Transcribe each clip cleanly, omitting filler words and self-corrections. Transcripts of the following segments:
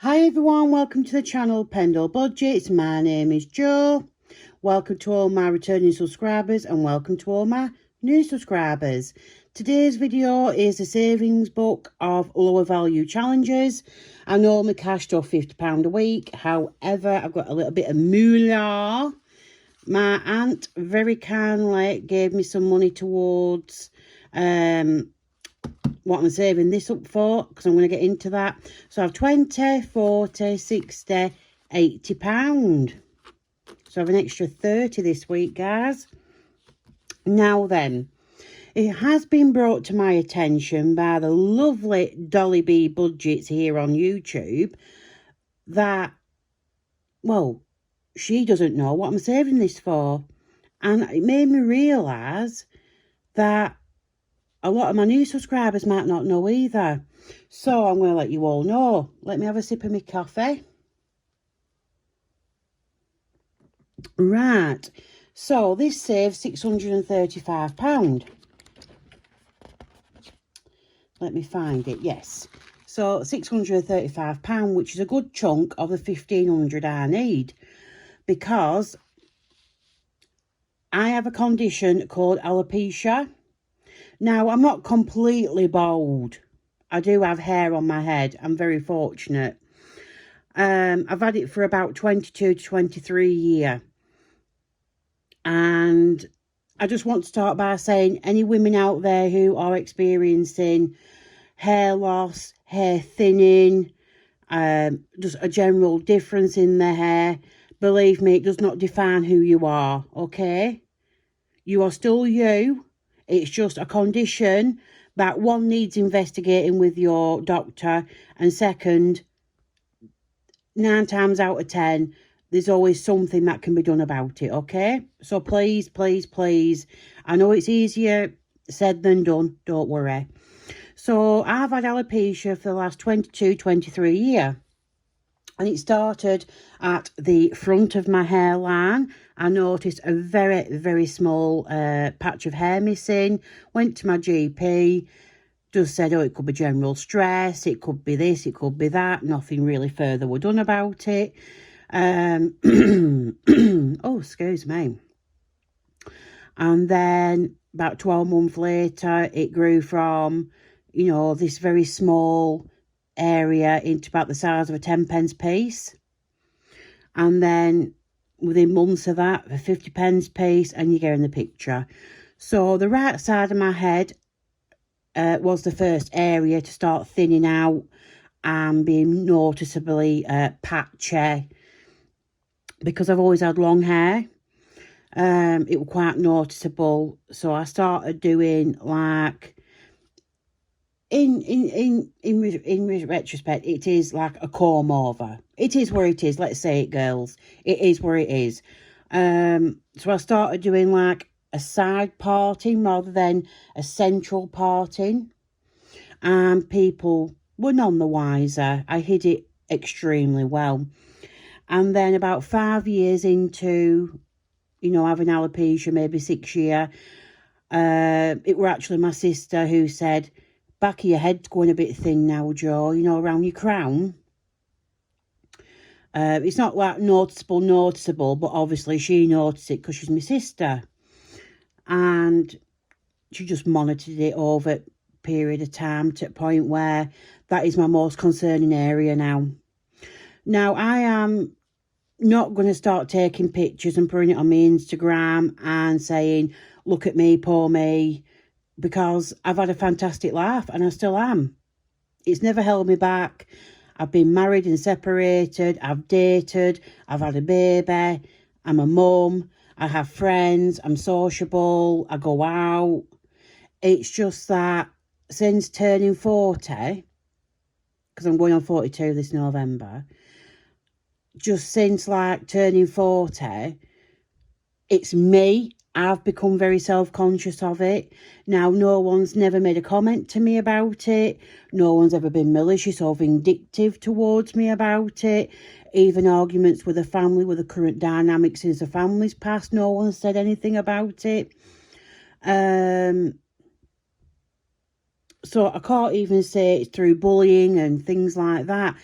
Hi everyone, welcome to the channel PendleBudgets. My name is Jo. Welcome to all my returning subscribers and welcome to all my new subscribers. Today's video is a savings book of lower value challenges. I normally cash stuff £50 a week. However, I've got a little bit of moolah. My aunt very kindly gave me some money towards what I'm saving this up for, because I'm going to get into that. So I have 20, 40, 60, £80. So I have an extra 30 this week, guys. Now then, it has been brought to my attention by the lovely Dolly B Budgets here on YouTube that, well, she doesn't know what I'm saving this for. And it made me realise that a lot of my new subscribers might not know either. So I'm going to let you all know. Let me have a sip of my coffee. Right. So this saves £635. Let me find it. Yes. So £635, which is a good chunk of the £1,500 I need. Because I have a condition called alopecia. Now, I'm not completely bald. I do have hair on my head. I'm very fortunate. I've had it for about 22 to 23 years. And I just want to start by saying, any women out there who are experiencing hair loss, hair thinning, just a general difference in their hair, believe me, it does not define who you are, okay? You are still you. It's just a condition that one needs investigating with your doctor, and second, 9 times out of 10, there's always something that can be done about it, okay? So please, please, please, I know it's easier said than done, don't worry. So I've had alopecia for the last 22, 23 years. And it started at the front of my hairline. I noticed a very, very small patch of hair missing. Went to my GP. Just said, oh, it could be general stress. It could be this. It could be that. Nothing really further was done about it. Oh, excuse me. And then about 12 months later, it grew from, you know, this very small area into about the size of a 10p piece, and then within months of that, a 50p piece, and you're getting the picture. So the right side of my head was the first area to start thinning out and being noticeably patchy, because I've always had long hair. It was quite noticeable, so I started doing like, in retrospect, it is like a comb over. It is where it is. Let's say it, girls. It is where it is. So I started doing like a side parting rather than a central parting, and people were none the wiser. I hid it extremely well. And then about 5 years into, you know, having alopecia, maybe 6 years, it were actually my sister who said, back of your head's going a bit thin now, Jo, you know, around your crown. It's not like noticeable, but obviously she noticed it because she's my sister. And she just monitored it over a period of time to a point where that is my most concerning area now. Now, I am not going to start taking pictures and putting it on my Instagram and saying, look at me, poor me, because I've had a fantastic life and I still am. It's never held me back. I've been married and separated. I've dated. I've had a baby. I'm a mum. I have friends. I'm sociable. I go out. It's just that since turning 40, because I'm going on 42 this November, just since like turning 40, it's me. I've become very self-conscious of it. Now, no one's never made a comment to me about it. No one's ever been malicious or vindictive towards me about it. Even arguments with the family, with the current dynamics since the family's passed, no one said anything about it. So I can't even say it's through bullying and things like that.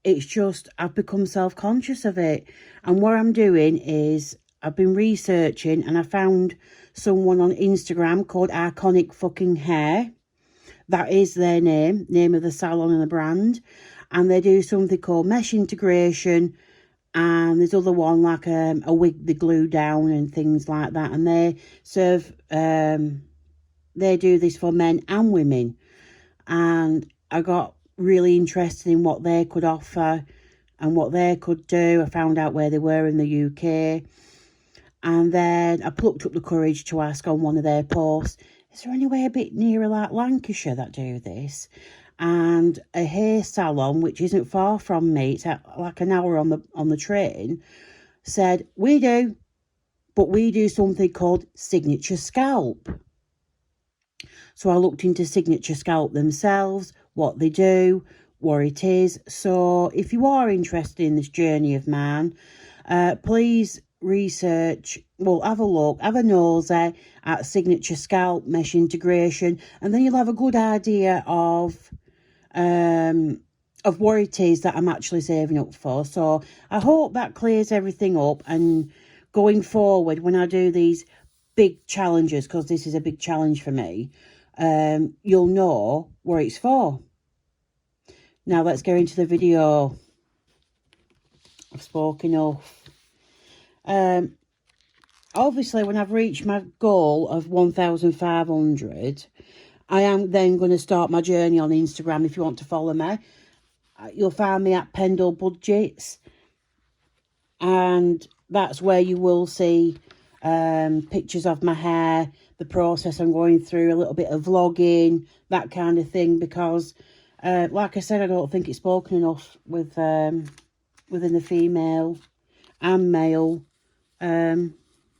it's just, I've become self-conscious of it. And what I'm doing is, I've been researching and I found someone on Instagram called Iconic Fucking Hair. That is their name of the salon and the brand. And they do something called mesh integration. And there's other one like a wig they glue down and things like that. And they serve, they do this for men and women. And I got really interested in what they could offer and what they could do. I found out where they were in the UK. And then I plucked up the courage to ask on one of their posts, is there anywhere a bit nearer like Lancashire that do this? And a hair salon, which isn't far from me, it's like an hour on the train, said, we do, but we do something called Signature Scalp. So I looked into Signature Scalp themselves, what they do, what it is. So if you are interested in this journey of mine, please research, well, have a look, have a nosy at Signature Scalp Mesh Integration, and then you'll have a good idea of what it is that I'm actually saving up for. So I hope that clears everything up, and going forward when I do these big challenges, because this is a big challenge for me, you'll know what it's for. Now let's get into the video. I've spoken enough. Obviously when I've reached my goal of 1,500, I am then going to start my journey on Instagram. If you want to follow me, you'll find me at PendleBudgets, and that's where you will see pictures of my hair, the process I'm going through, a little bit of vlogging, that kind of thing, because like I said, I don't think it's spoken enough with within the female and male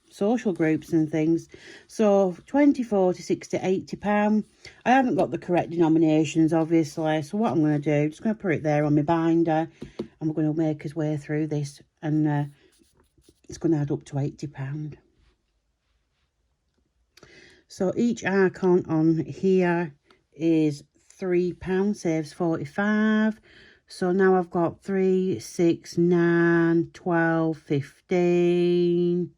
social groups and things. So 20, 40, 60, 80 pound. I haven't got the correct denominations, obviously, so what I'm going to do, I'm just going to put it there on my binder, and we're going to make his way through this, and it's going to add up to 80 pound. So each icon on here is £3, saves 45. So now I've got 3, 6, 9, 12, 15.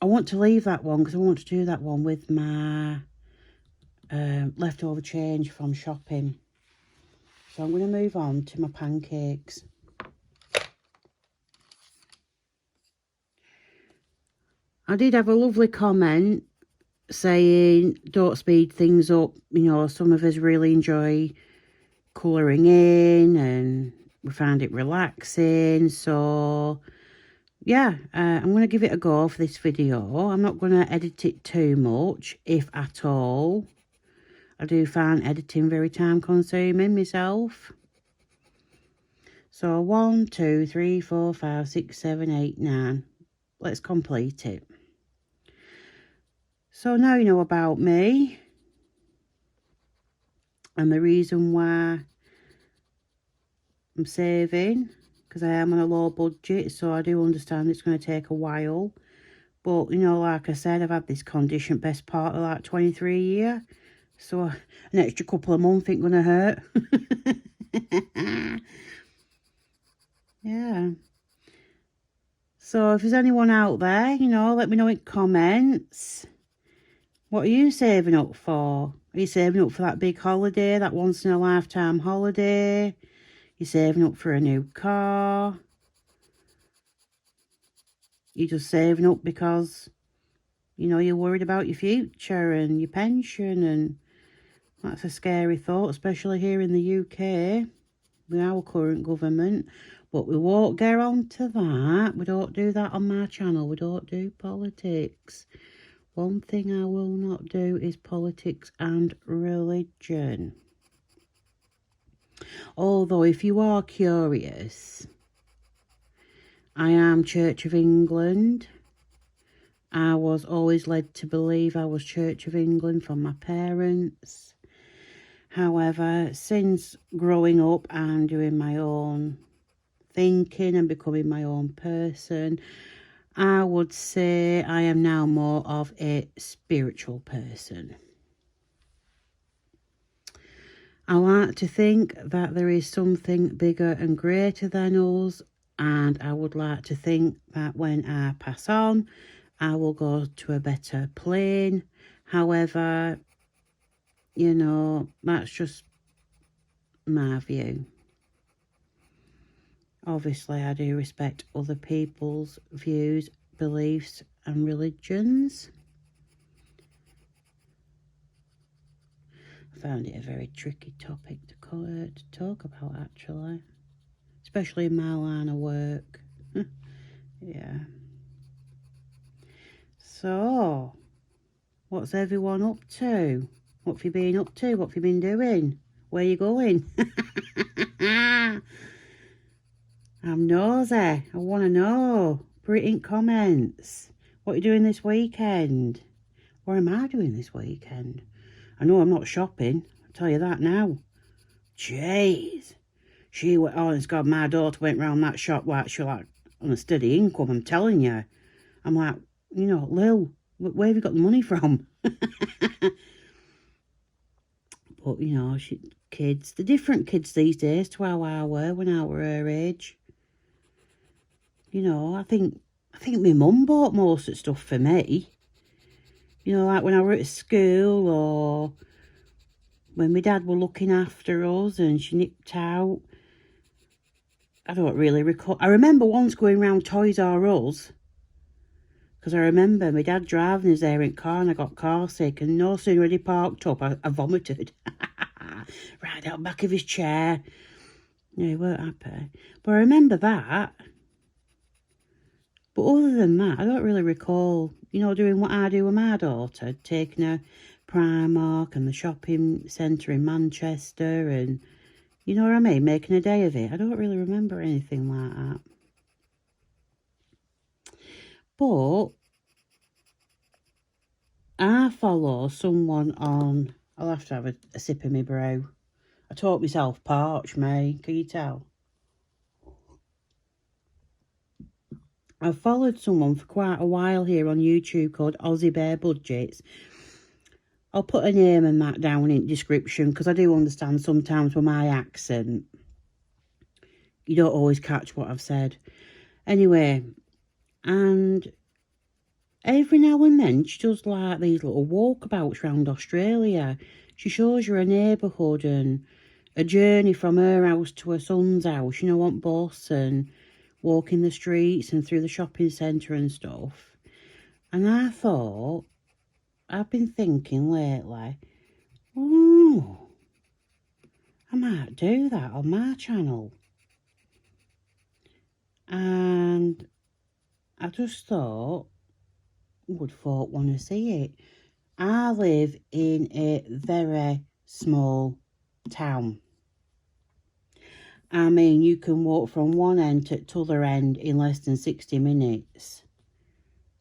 I want to leave that one because I want to do that one with my leftover change from shopping. So I'm going to move on to my pancakes. I did have a lovely comment saying don't speed things up. You know, some of us really enjoy colouring in and we find it relaxing. So yeah, I'm going to give it a go for this video. I'm not going to edit it too much, if at all. I do find editing very time consuming myself. So 1, 2, 3, 4, 5, 6, 7, 8, 9. Let's complete it. So now you know about me and the reason why I'm saving, because I am on a low budget, so I do understand it's going to take a while. But, you know, like I said, I've had this condition best part of like 23 years. So an extra couple of months ain't going to hurt. Yeah. So if there's anyone out there, you know, let me know in comments. What are you saving up for? Are you saving up for that big holiday, that once in a lifetime holiday? You're saving up for a new car? You're just saving up because, you know, you're worried about your future and your pension, and that's a scary thought, especially here in the UK with our current government. But we won't get on to that. We don't do that on my channel. We don't do politics. One thing I will not do is politics and religion. Although, if you are curious, I am Church of England. I was always led to believe I was Church of England from my parents. However, since growing up and doing my own thinking and becoming my own person, I would say I am now more of a spiritual person. I like to think that there is something bigger and greater than us, and I would like to think that when I pass on, I will go to a better plane. However, you know, that's just my view. Obviously, I do respect other people's views, beliefs and religions. I found it a very tricky topic to talk about, actually. Especially in my line of work. Yeah. So, what's everyone up to? What have you been up to? What have you been doing? Where are you going? I'm nosy. I want to know. Put it in comments. What are you doing this weekend? What am I doing this weekend? I know I'm not shopping. I'll tell you that now. Jeez. She went, honest God, my daughter went round that shop like she like on a steady income, I'm telling you. I'm like, you know, Lil, where have you got the money from? But, you know, kids, the different kids these days to how I were when I were her age. You know, I think my mum bought most of the stuff for me. You know, like when I were at school or when my dad were looking after us and she nipped out. I don't really recall. I remember once going round Toys R Us because I remember my dad driving us there in car and I got car sick, and no sooner had he parked up, I vomited right out the back of his chair. Yeah, he weren't happy. But I remember that. But other than that, I don't really recall, you know, doing what I do with my daughter, taking her Primark and the shopping centre in Manchester and, you know what I mean, making a day of it. I don't really remember anything like that. But I follow someone on, I'll have to have a sip of my brew. I taught myself parched, mate, can you tell? I've followed someone for quite a while here on YouTube called PendleBudgets. I'll put a name and that down in the description because I do understand sometimes with my accent, you don't always catch what I've said. Anyway, and every now and then she does like these little walkabouts around Australia. She shows you a neighbourhood and a journey from her house to her son's house, you know, on bus and walking the streets and through the shopping centre and stuff. And I thought, I've been thinking lately, oh, I might do that on my channel. And I just thought, would folk want to see it? I live in a very small town. I mean, you can walk from one end to the other end in less than 60 minutes.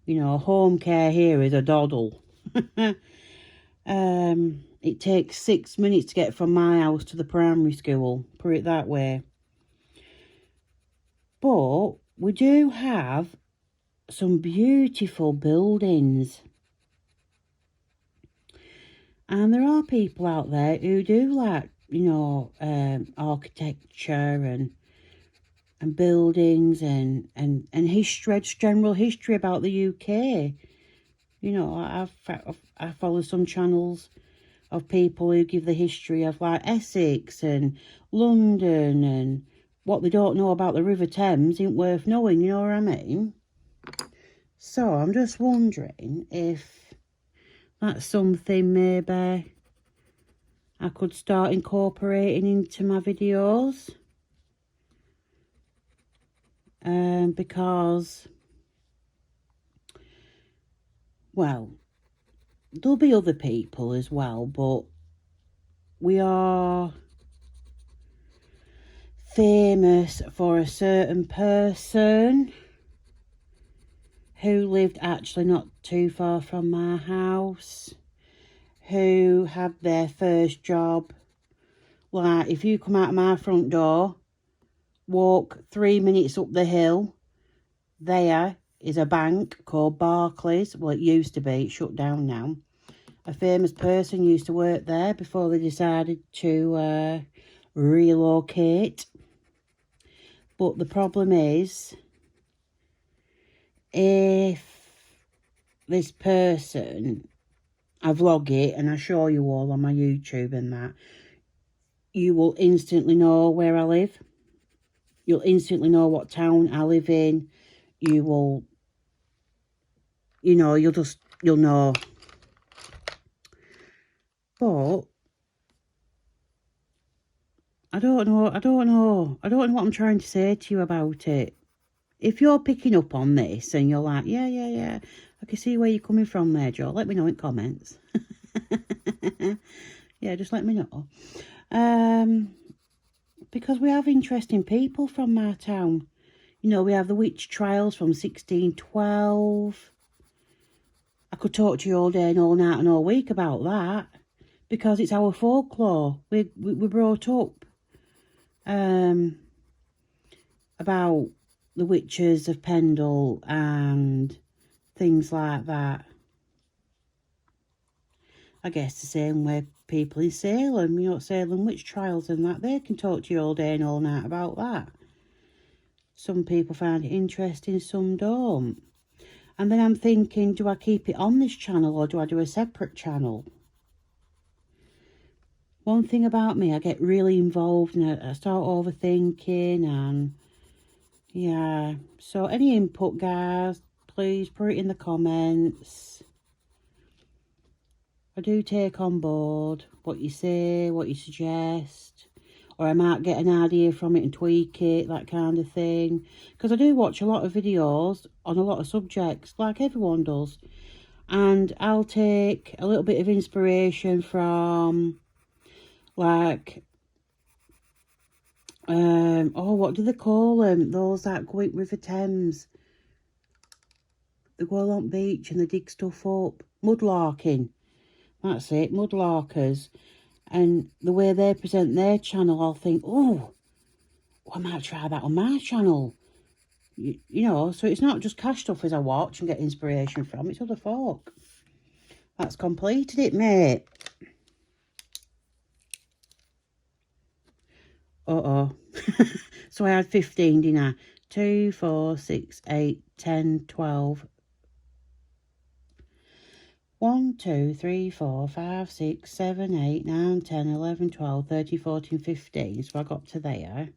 You know, home care here is a doddle. It takes 6 minutes to get from my house to the primary school, put it that way. But we do have some beautiful buildings. And there are people out there who do like, you know, architecture and buildings and history, just general history about the UK. You know, I follow some channels of people who give the history of like Essex and London, and what they don't know about the River Thames ain't worth knowing, you know what I mean? So I'm just wondering if that's something maybe I could start incorporating into my videos. Because, well, there'll be other people as well, but we are famous for a certain person who lived actually not too far from my house, who had their first job. Like, if you come out of my front door, walk 3 minutes up the hill, there is a bank called Barclays. Well, it used to be, it's shut down now. a famous person used to work there before they decided to relocate. But the problem is, if this person, I vlog it and I show you all on my YouTube and that, you will instantly know where I live. You'll instantly know what town I live in. You will, you know, you'll know. But I don't know what I'm trying to say to you about it. If you're picking up on this and you're like, yeah, I can see where you're coming from there, Joe, let me know in comments. Yeah, just let me know. Because we have interesting people from our town. You know, we have the witch trials from 1612. I could talk to you all day and all night and all week about that, because it's our folklore. We brought up about the witches of Pendle and things like that. I guess the same way people in Salem, you know, Salem witch trials and that, they can talk to you all day and all night about that. Some people find it interesting, some don't. And then I'm thinking, do I keep it on this channel or do I do a separate channel? One thing about me, I get really involved and I start overthinking, and yeah. So any input, guys, please put it in the comments. I do take on board what you say, what you suggest, or I might get an idea from it and tweak it, that kind of thing. Because I do watch a lot of videos on a lot of subjects, like everyone does. And I'll take a little bit of inspiration from, like, oh, what do they call them? Those that go up River Thames. They go along beach and they dig stuff up. Mudlarking. That's it, mudlarkers. And the way they present their channel, I'll think, oh, I might try that on my channel. You know, so it's not just cash stuff as I watch and get inspiration from, it's other folk. That's completed it, mate. So I had 15, didn't I? 2, 4, 6, 8, 10, 12. 1, 2, 3, 4, 5, 6, 7, 8, 9, 10, 11, 12, 13, 14, 15. So I got to there.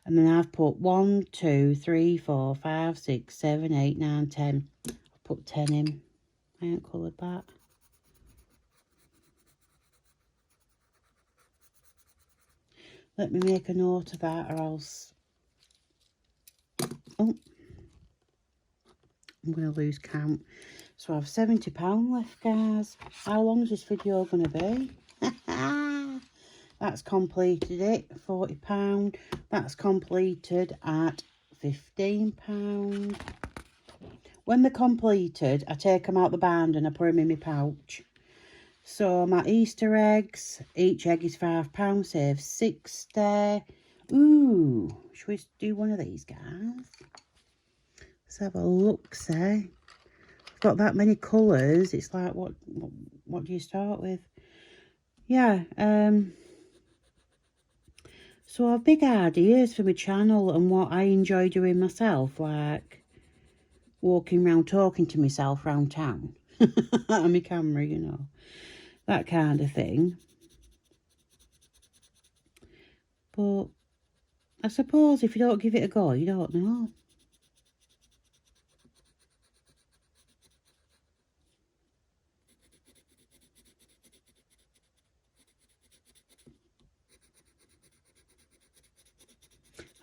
And then I've put 1, 2, 3, 4, 5, 6, 7, 8, 9, 10. I've put 10 in. I haven't coloured that. Let me make a note of that, or else... Oh, I'm going to lose count. So I have £70 left, guys. How long is this video going to be? That's completed it, £40. That's completed at £15. When they're completed, I take them out the band and I put them in my pouch. So my Easter eggs, each egg is £5, saves 60. Ooh, should we do one of these, guys? Let's have a look, say. I've got that many colours. It's like, what do you start with? Yeah, so I have big ideas for my channel and what I enjoy doing myself, like walking around talking to myself around town on my camera, you know, that kind of thing. But I suppose if you don't give it a go, you don't know.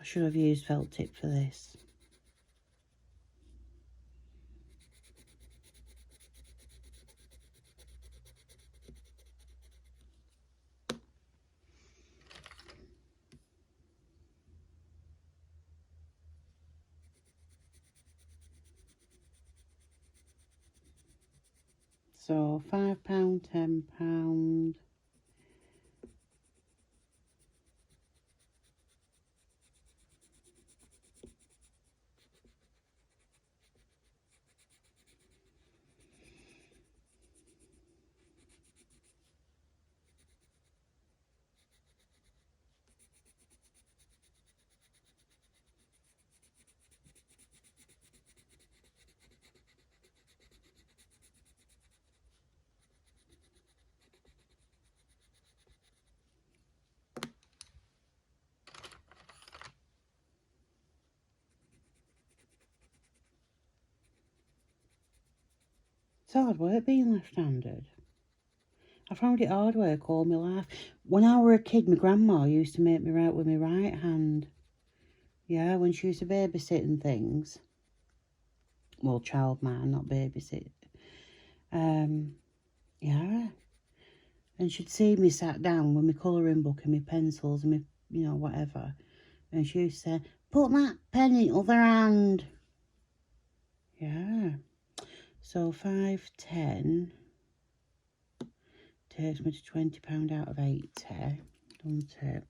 I should have used felt tip for this. So £5, £10. hard work being left-handed. I found it hard work all my life. When I were a kid, my grandma used to make me write with my right hand. Yeah, when she used to babysit and things. Well, child man, not babysit. Yeah. And she'd see me sat down with my colouring book and my pencils and my, you know, whatever. And she used to say, put that pen in other hand. Yeah. So 510 takes me to £20 out of 80, doesn't it?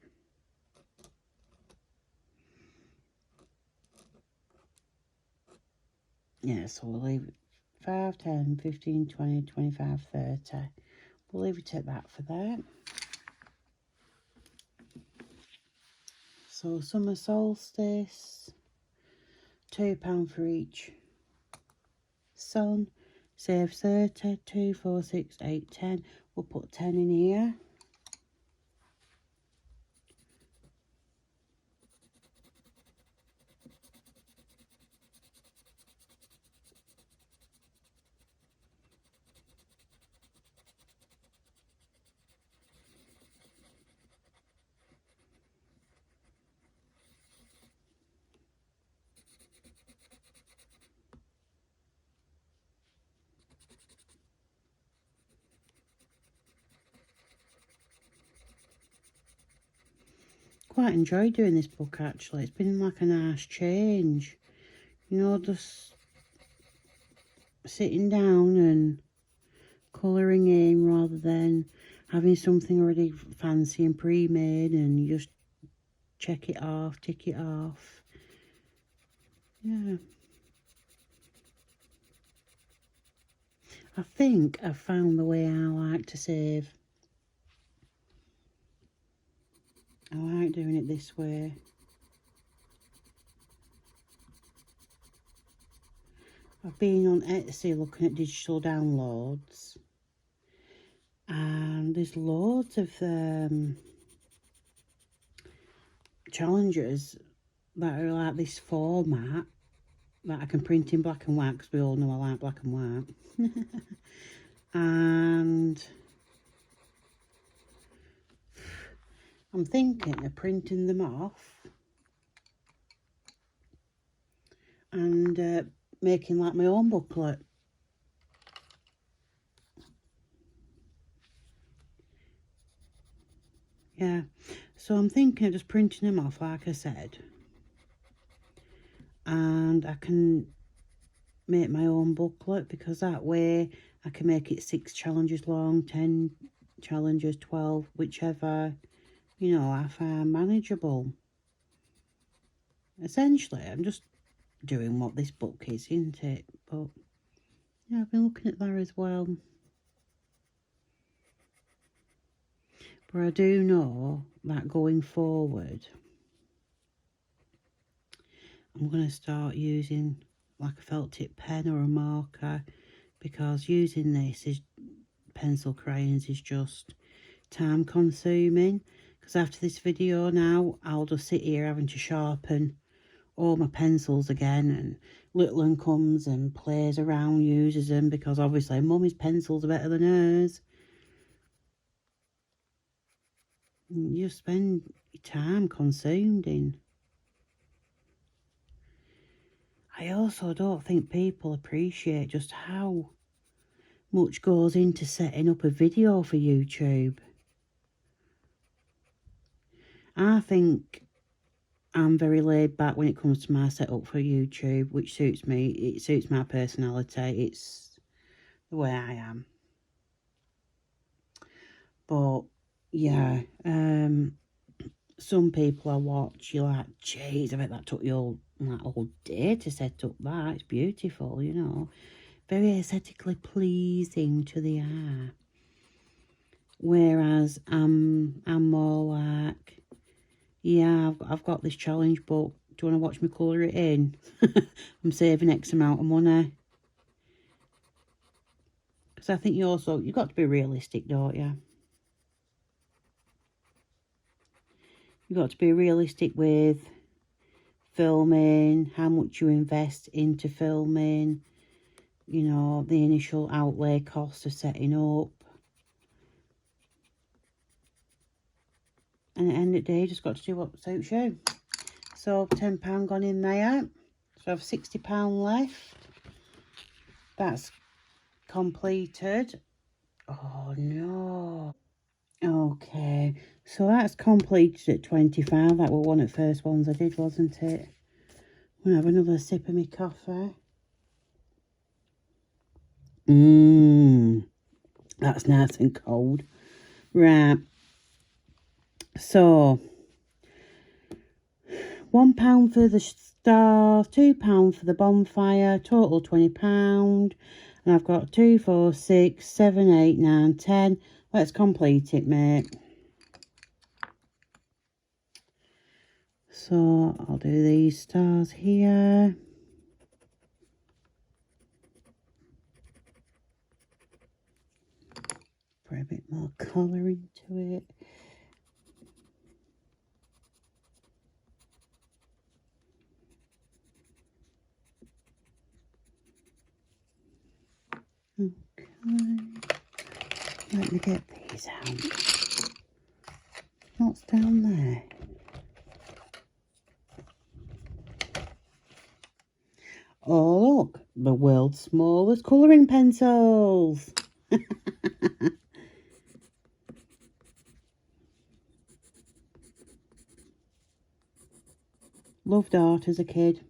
Yeah, so we'll leave it 5, 10, 15, 20, 25, 30. We'll leave it at that for that. So summer solstice, £2 for each sun. Save 30, 2, 4, 6, 8, 10. We'll put 10 in here. Quite enjoyed doing this book actually. It's been like a nice change. You know, just sitting down and colouring in rather than having something already fancy and pre-made and you just check it off, tick it off. Yeah. I think I've found the way I like to save. I like doing it this way. I've been on Etsy looking at digital downloads and there's loads of challenges that are like this format that I can print in black and white because we all know I like black and white. And I'm thinking of printing them off and making like my own booklet. Yeah, so I'm thinking of just printing them off like I said, and I can make my own booklet because that way I can make it 6 challenges long, 10 challenges, 12, whichever, you know, I find manageable. Essentially, I'm just doing what this book is, isn't it? But yeah, I've been looking at that as well. But I do know that going forward, I'm going to start using like a felt tip pen or a marker, because using this is pencil crayons is just time consuming. Because after this video now, I'll just sit here having to sharpen all my pencils again, and little one comes and plays around, uses them, because obviously mummy's pencils are better than hers. You spend your time consumed in. I also don't think people appreciate just how much goes into setting up a video for YouTube. I think I'm very laid back when it comes to my setup for YouTube, which suits me. It suits my personality. It's the way I am. But yeah, some people I watch, you're like, jeez, I bet that took you all day to set up that. It's beautiful, you know. Very aesthetically pleasing to the eye. Whereas I'm more like, yeah, I've got this challenge book. Do you want to watch me colour it in? I'm saving X amount of money. Because I think you've got to be realistic, don't you? You've got to be realistic with filming, how much you invest into filming, you know, the initial outlay cost of setting up. And at the end of the day, you just got to do what suits you. So £10 gone in there. So I have £60 left. That's completed. Oh no. Okay, so that's completed at 25. That was one of the first ones I did, wasn't it? I'm gonna have another sip of my coffee. That's nice and cold. Right. So £1 for the stars, £2 for the bonfire, total £20. And I've got 2, 4, 6, 7, 8, 9, 10. Let's complete it, mate. So I'll do these stars here. Put a bit more colour into it. Okay, let me get these out. What's down there? Oh look, the world's smallest colouring pencils. Loved art as a kid.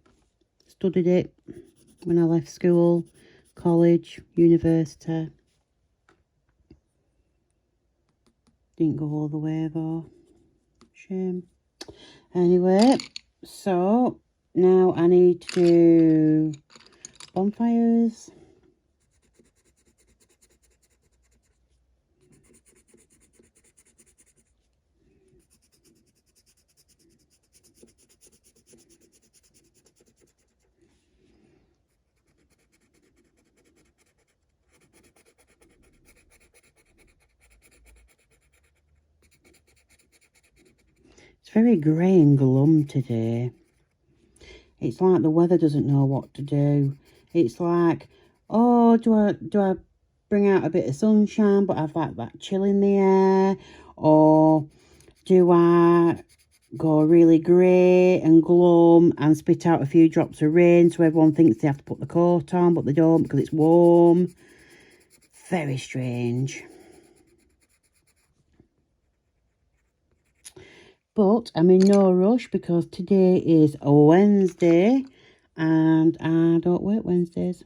Studied it when I left school, college, university. Didn't go all the way though. Shame. Anyway, so now I need to do bonfires. It's very grey and glum today. It's like the weather doesn't know what to do. It's like, oh, do I bring out a bit of sunshine but have like that chill in the air? Or do I go really grey and glum and spit out a few drops of rain so everyone thinks they have to put the coat on but they don't because it's warm? Very strange. But I'm in no rush because today is a Wednesday and I don't work Wednesdays.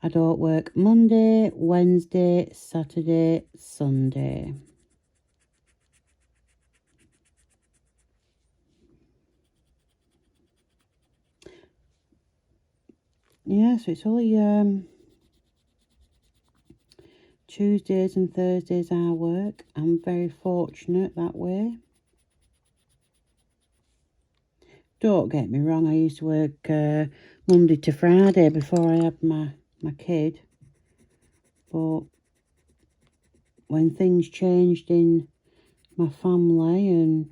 I don't work Monday, Wednesday, Saturday, Sunday. Yeah, so it's only Tuesdays and Thursdays I work. I'm very fortunate that way. Don't get me wrong, I used to work Monday to Friday before I had my kid. But when things changed in my family and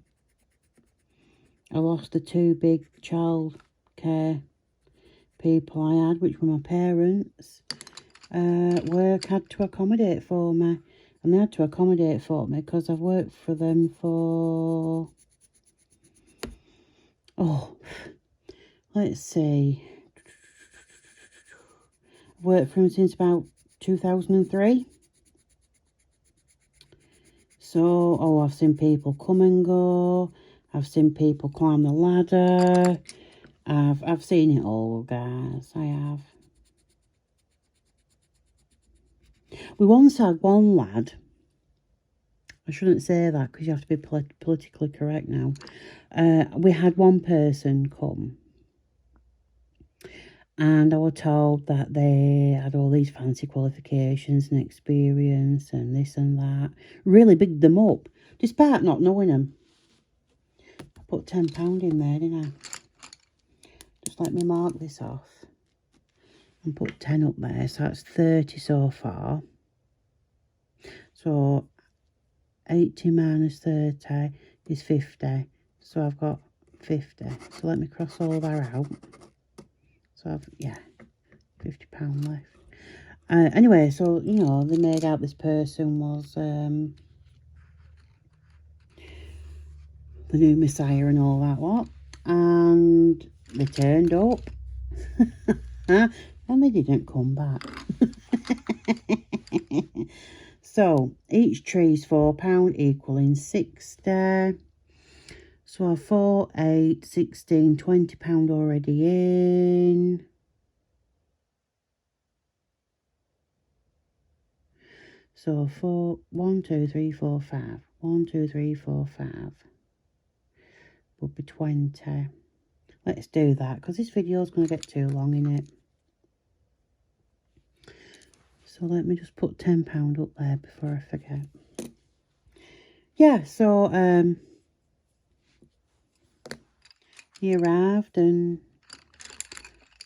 I lost the 2 big child care people I had, which were my parents, work had to accommodate for me. And they had to accommodate for me because I've worked for them for, oh, let's see, I've worked for them since about 2003. So, oh, I've seen people come and go. I've seen people climb the ladder. I've seen it all, guys. I have. We once had one lad. I shouldn't say that because you have to be politically correct now. We had one person come. And I was told that they had all these fancy qualifications and experience and this and that. Really bigged them up, despite not knowing them. I put £10 in there, didn't I? Just let me mark this off. And put 10 up there, so that's 30 so far. So 80 minus 30 is 50. So I've got 50. So let me cross all that out. So I've, yeah, £50 left. Anyway, so, you know, they made out this person was the new Messiah and all that lot. And they turned up. And they didn't come back. So, each tree's £4, equaling 60. So, 4, 8, 16, £20 already in. So, 1, 2, 3, 4, 5. 1, 2, 3, 4, 5. Would be 20. Let's do that, because this video is going to get too long in it. So let me just put £10 up there before I forget. Yeah, so he arrived and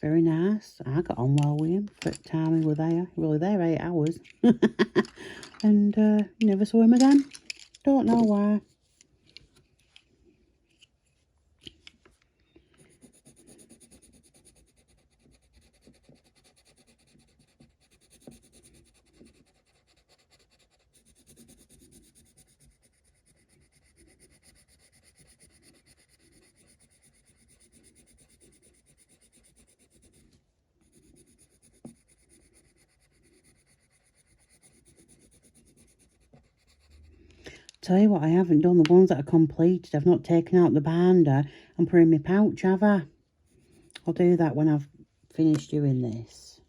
very nice. I got on well with him for the time we were there. We were there 8 hours. And never saw him again. Don't know why. Tell you what, I haven't done the ones that are completed. I've not taken out the binder and put in my pouch, have I? I'll do that when I've finished doing this.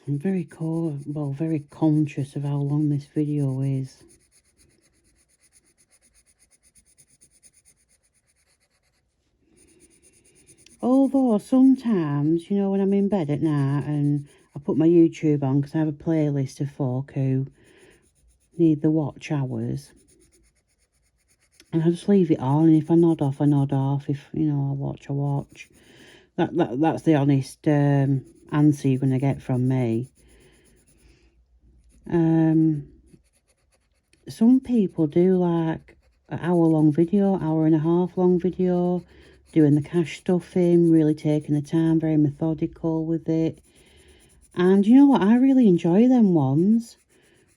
I'm very very conscious of how long this video is. Although sometimes, you know, when I'm in bed at night and I put my YouTube on, because I have a playlist of folk who need the watch hours, and I just leave it on, and if I nod off, I nod off. If, you know, I watch, I watch. That's the honest answer you're going to get from me. Some people do like an hour-long video, hour-and-a-half long video, doing the cash stuffing, really taking the time, very methodical with it. And you know what? I really enjoy them ones,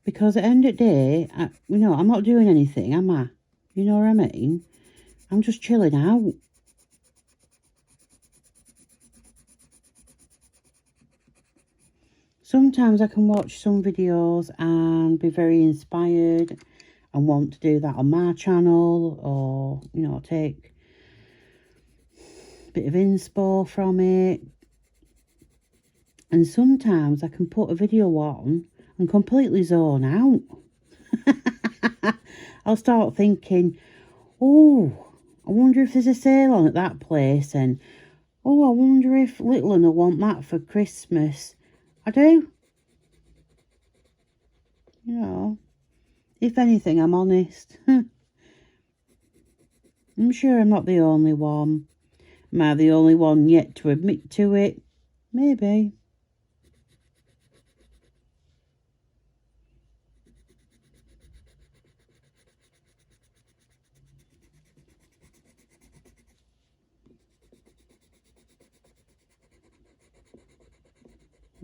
because at the end of the day, you know, I'm not doing anything, am I? You know what I mean? I'm just chilling out. Sometimes I can watch some videos and be very inspired and want to do that on my channel, or, you know, take a bit of inspo from it. And sometimes I can put a video on and completely zone out. I'll start thinking, oh, I wonder if there's a sale on at that place, and oh, I wonder if little one will want that for Christmas. I do. You know, if anything, I'm honest. I'm sure I'm not the only one. Am I the only one yet to admit to it? Maybe.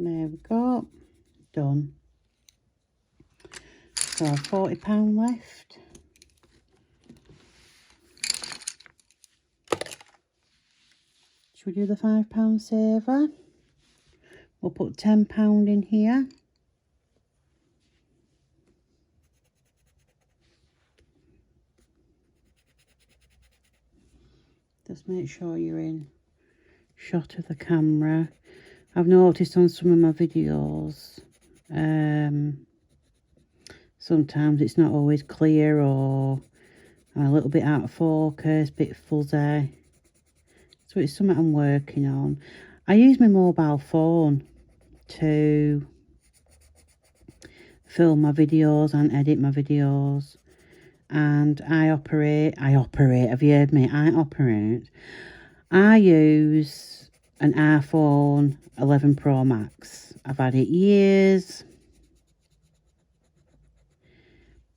There we go. Done. So £40 left. Should we do the £5 saver? We'll put £10 in here. Just make sure you're in shot of the camera. I've noticed on some of my videos, sometimes it's not always clear, or I'm a little bit out of focus, bit fuzzy. So it's something I'm working on. I use my mobile phone to film my videos and edit my videos. and I operate, have you heard me? I use an iPhone 11 Pro Max. I've had it years,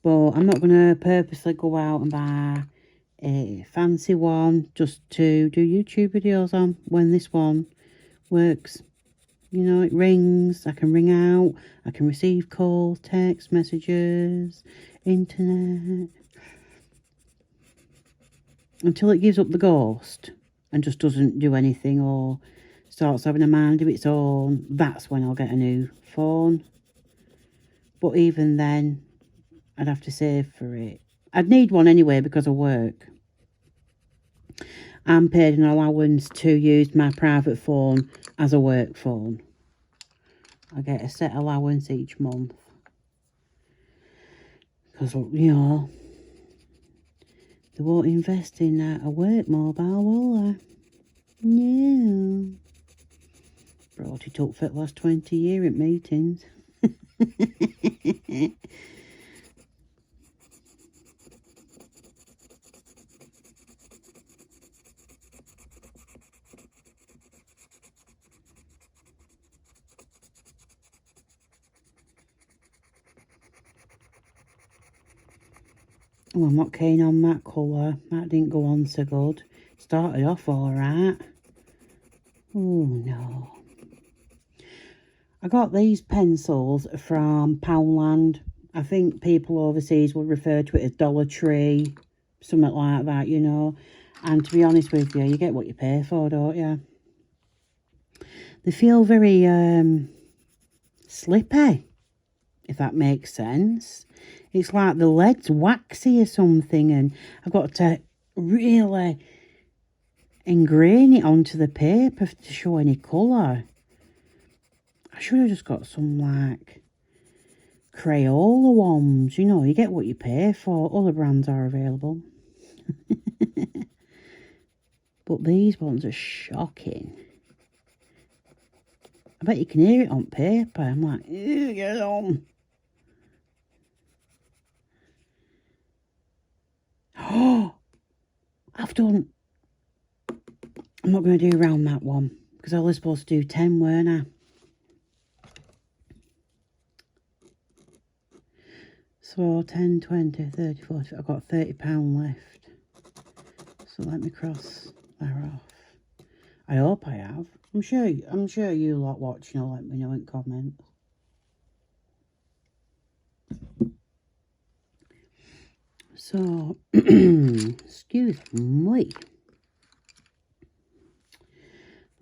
but I'm not going to purposely go out and buy a fancy one just to do YouTube videos on when this one works. You know, it rings, I can ring out, I can receive calls, text messages, internet. Until it gives up the ghost and just doesn't do anything or starts having a mind of its own, that's when I'll get a new phone. But even then, I'd have to save for it. I'd need one anyway because of work. I'm paid an allowance to use my private phone as a work phone. I get a set allowance each month. Because, you know, they won't invest in a work mobile, will they? No. Brought it up for the last 20 years at meetings. Oh, I'm not keen on that colour. That didn't go on so good. Started off alright. Oh no. I got these pencils from Poundland. I think people overseas will refer to it as Dollar Tree. Something like that, you know. And to be honest with you, you get what you pay for, don't you? They feel very slippy, if that makes sense. It's like the lead's waxy or something, and I've got to really ingrain it onto the paper to show any colour. I should have just got some, like, Crayola ones. You know, you get what you pay for. Other brands are available. But these ones are shocking. I bet you can hear it on paper. I'm like, ew, get on. Oh, I've done... I'm not going to do around that one, because I was supposed to do 10, weren't I? So 10, 20, 30, 40, I've got £30 left. So let me cross that off. I hope I have. I'm sure you lot watching will let me know in comments. So, excuse me.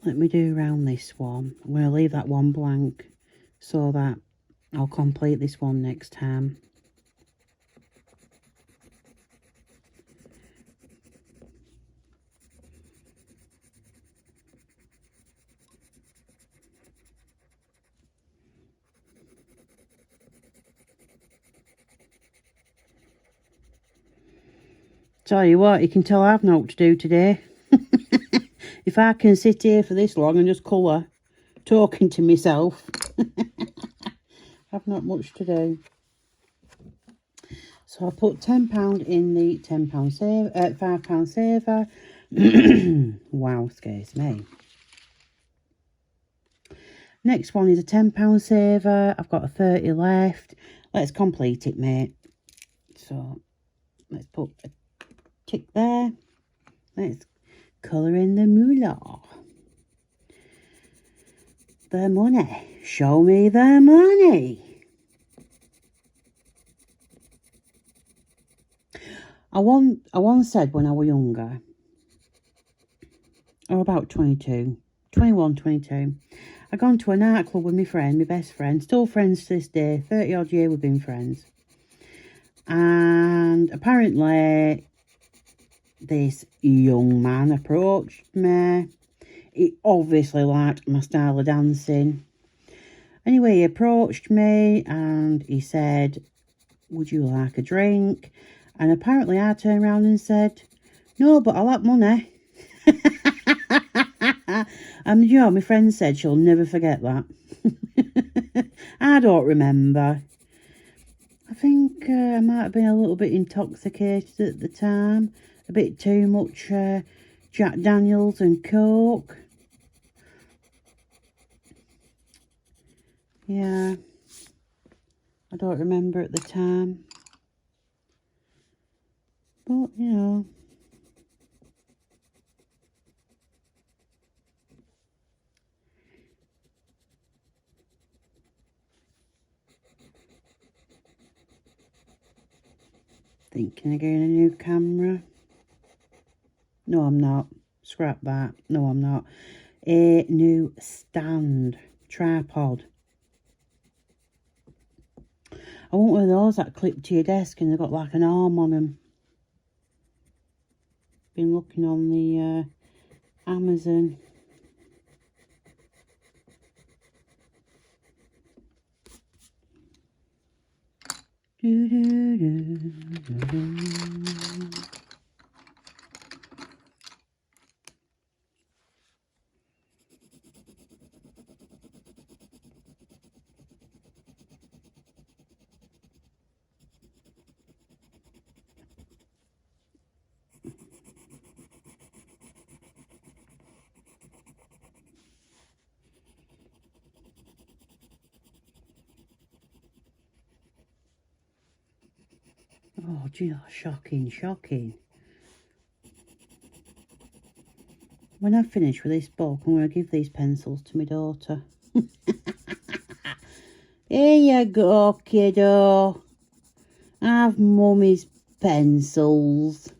Let me do around this one. I'm going to leave that one blank so that I'll complete this one next time. Tell you what, you can tell I've not what to do today. If I can sit here for this long and just colour, talking to myself, I've not much to do. So I put £10 in the £10 save, £5 saver. Wow, scares me. Next one is a £10 saver. I've got a 30 left. Let's complete it, mate. So let's put a tick there. Let's colour in the moolah. The money. Show me the money. I once said when I was younger, or about 22, 21, 22, I gone to a nightclub with my friend, my best friend, still friends to this day, 30 odd years we've been friends. And apparently this young man approached me. He obviously liked my style of dancing. Anyway, he approached me and he said, would you like a drink? And apparently I turned around and said, no, but I like money. And you know, my friend said she'll never forget that. I don't remember. I think I might have been a little bit intoxicated at the time. A bit too much Jack Daniels and Coke. Yeah. I don't remember at the time. But, you know. Thinking of getting a new camera. No, I'm not. Scrap that. No, I'm not. A new stand. Tripod. I want one of those that clip to your desk and they've got like an arm on them. Been looking on the Amazon. Oh, gee, shocking, shocking. When I finish with this book, I'm going to give these pencils to my daughter. Here you go, kiddo. Have mummy's pencils.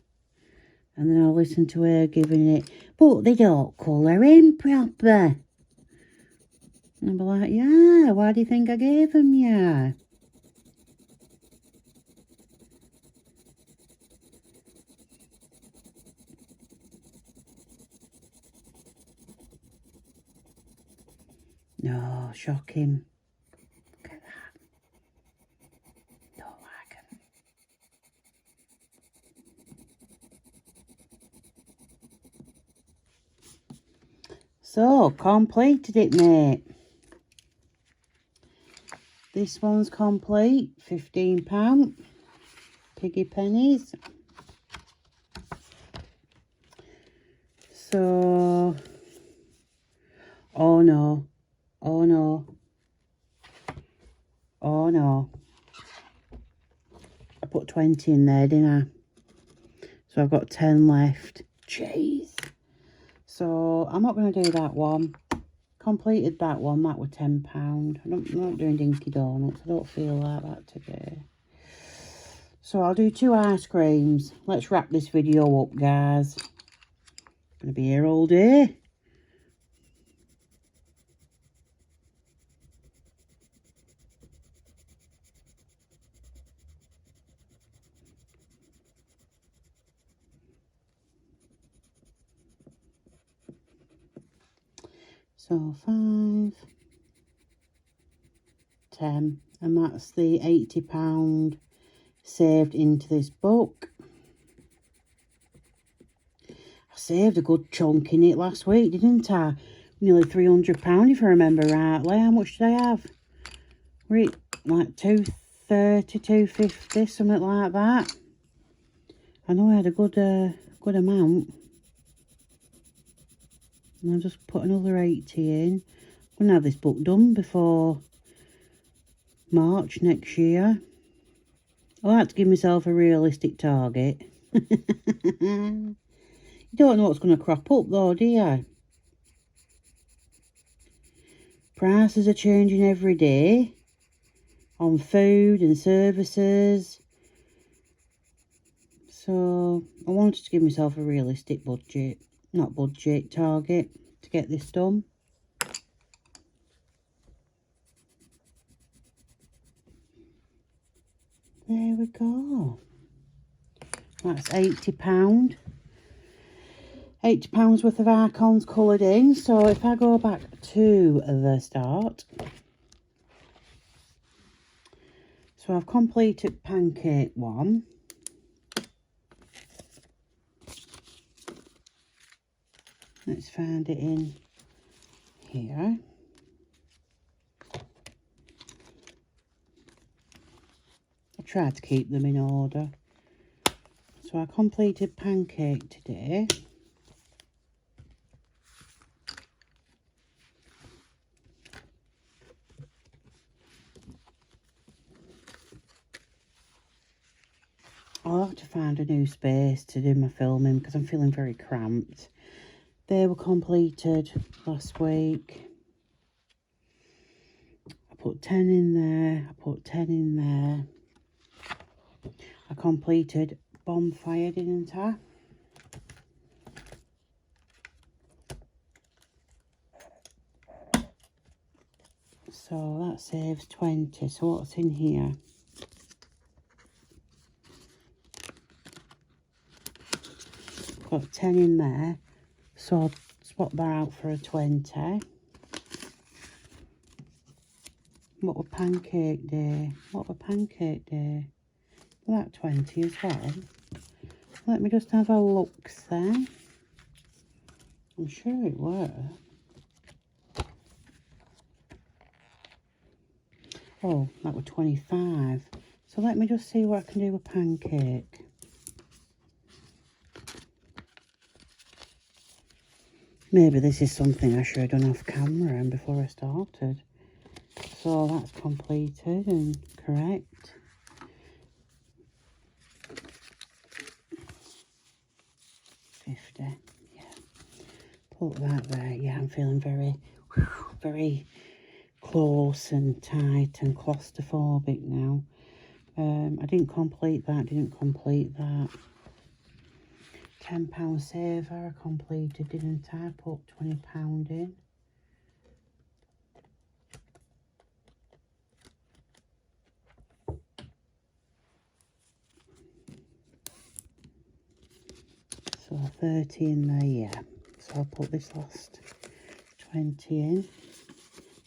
And then I'll listen to her giving it. But they don't colour in proper. And I'll be like, yeah, why do you think I gave them, yeah? No, shocking. Look at that. Don't like them. So, completed it, mate. This one's complete. £15. Piggy pennies. So, oh no. Oh no. Oh no. I put 20 in there, didn't I? So I've got 10 left. Jeez. So I'm not going to do that one. Completed that one. That was £10. I'm not doing Dinky Donuts. I don't feel like that today. So I'll do 2 ice creams. Let's wrap this video up, guys. Gonna be here all day. So 5, 10, and that's the £80 saved into this book. I saved a good chunk in it last week, didn't I? Nearly £300 if I remember rightly. How much did I have? Like 230, 250, something like that. I know I had a good amount. And I'll just put another 80 in. I'm going to have this book done before March next year. I like to give myself a realistic target. You don't know what's going to crop up though, do you? Prices are changing every day on food and services. So I wanted to give myself a realistic budget. Not budget, target to get this done. There we go. That's £80. £80 worth of icons coloured in. So if I go back to the start. So I've completed pancake 1. Let's find it in here. tried to keep them in order. So I completed pancake today. I'll have to find a new space to do my filming because I'm feeling very cramped. They were completed last week. I put 10 in there. I put 10 in there. I completed bonfire, didn't I? So that saves 20. So what's in here? Got 10 in there. So I'll swap that out for a 20. What were pancake day? What were pancake day? Well, that 20 as well. Let me just have a look there. I'm sure it were. Oh, that were 25. So let me just see what I can do with pancake. Maybe this is something I should have done off camera and before I started. So that's completed and correct. Yeah. Put that there. Yeah, I'm feeling very close and tight and claustrophobic now. I didn't complete that. £10 saver I completed, didn't I? Put £20 in. So 30 in there, yeah. So I'll put this last 20 in.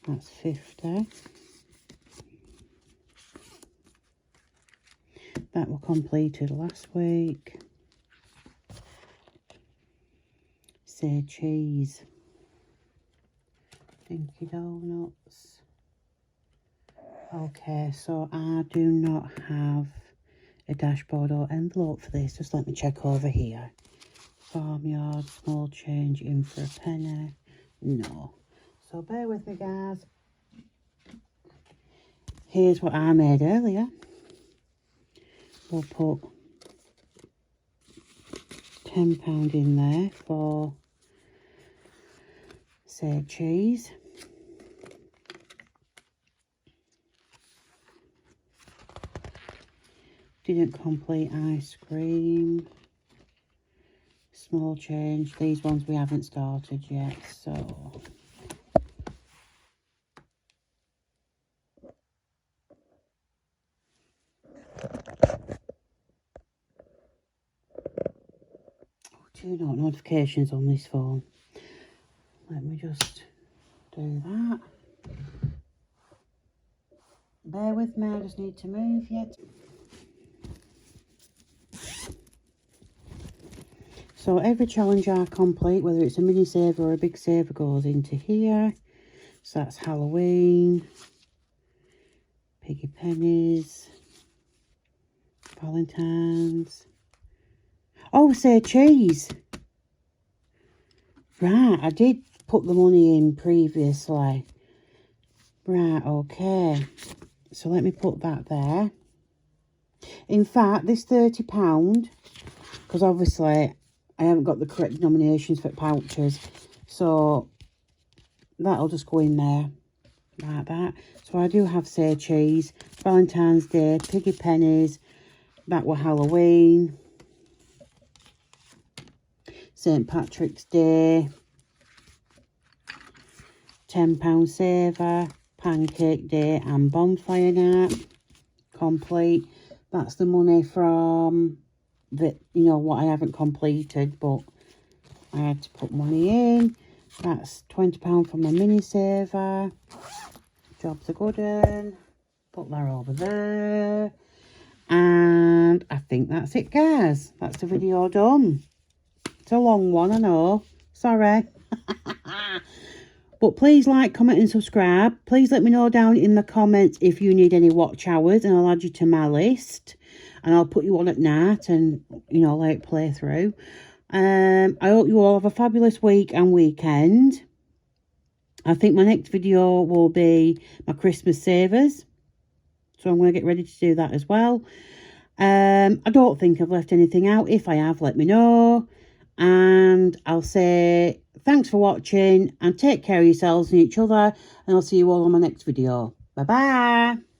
That's 50. That was completed last week. Say cheese. Dinky donuts. Okay, so I do not have a dashboard or envelope for this. Just let me check over here. Farmyard, small change in for a penny. No. So bear with me, guys. Here's what I made earlier. We'll put £10 in there for, say, cheese. Didn't complete ice cream. Small change. These ones we haven't started yet, so... Do not notifications on this phone. Let me just do that. Bear with me, I just need to move yet. So every challenge I complete, whether it's a mini saver or a big saver, goes into here. So that's Halloween, Piggy Pennies, Valentine's. Oh, say cheese. Right, I did put the money in previously. Right, okay. So let me put that there. In fact, this £30, because obviously I haven't got the correct denominations for pouches, so that'll just go in there like that. So I do have, say, cheese, Valentine's Day, Piggy Pennies, that were Halloween, St. Patrick's Day, £10 saver, Pancake Day and Bonfire Night complete. That's the money from the, you know, what I haven't completed, but I had to put money in. That's £20 from my mini saver. Job's a good one. Put that over there. And I think that's it, guys. That's the video done. It's a long one, I know. Sorry. But please like, comment and subscribe. Please let me know down in the comments if you need any watch hours, and I'll add you to my list. And I'll put you on at night and, you know, like play through. I hope you all have a fabulous week and weekend. I think my next video will be my Christmas savers. So I'm going to get ready to do that as well. I don't think I've left anything out. If I have, let me know. And I'll say thanks for watching and take care of yourselves and each other. And I'll see you all on my next video. Bye-bye.